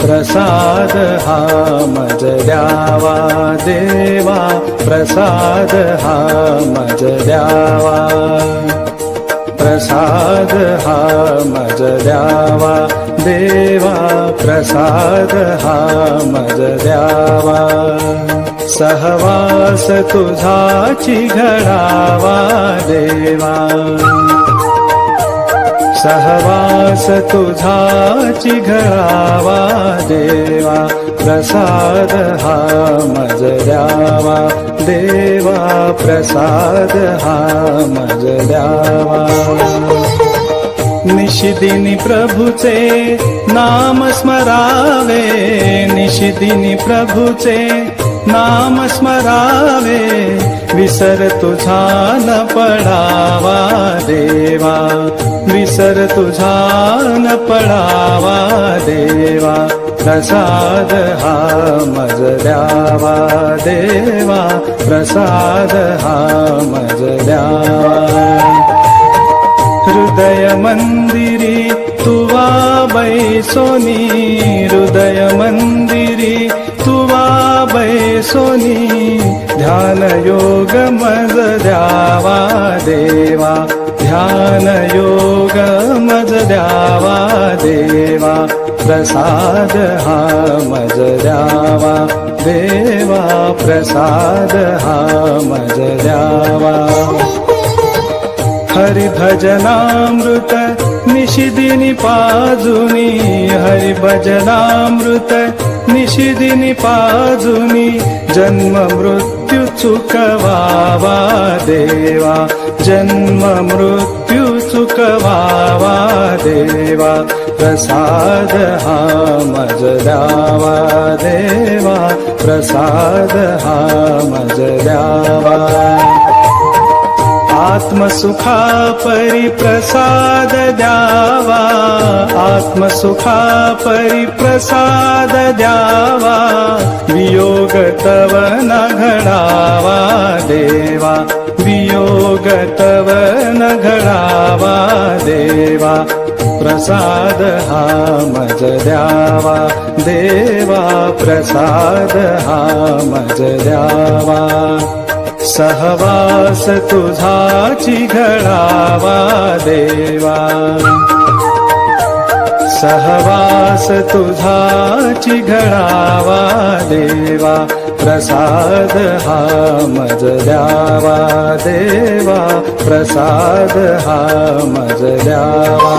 प्रसाद हा मज द्यावा देवा, प्रसाद हा मज द्यावा, प्रसाद हा मज द्यावा देवा, प्रसाद हा मज द्यावा। सहवास तुझाची घडावा देवा, सहवास तुझाची घडावा देवा, प्रसाद हा मज द्यावा देवा, प्रसाद हा मज द्यावा। निशिदिनी प्रभूचे नाम स्मरावे, निशिदिनी प्रभूचे नाम स्मरावे, विसर तुझा न पडावा देवा, विसर तुझा न पडावा देवा, प्रसाद हा मज द्यावा देवा, प्रसाद हा मज द्यावा। हृदय मंदिरी तुवा बैसोनी, हृदय मंदिरी तुवा बैसोनी, ध्यान योग मज द्यावा देवा, ध्यान योग मज द्यावा देवा, प्रसाद हा मज द्यावा देवा, प्रसाद हा मज द्यावा। हरिभजनामृत निशिदिनी पाजुनी, हरिभजनामृत निशिदिनी पाजुनी, जन्म मृत्यू चुकवावा देवा, जन्म मृत्यू चुकवावा देवा, प्रसाद हा मज द्यावा देवा, प्रसाद हा मज द्यावा। आत्मसुखा परिप्रसाद द्यावा, आत्मसुखा परिप्रसाद द्यावा, वियोग तव न घडावा देवा, वियोग तव न घडावा देवा, प्रसाद हा मज द्यावा देवा, प्रसाद हा मज द्यावा। सहवास तुझाची घडावा देवा, सहवास तुझाची घडावा देवा, प्रसाद हा मज द्यावा देवा, प्रसाद हा मज द्यावा।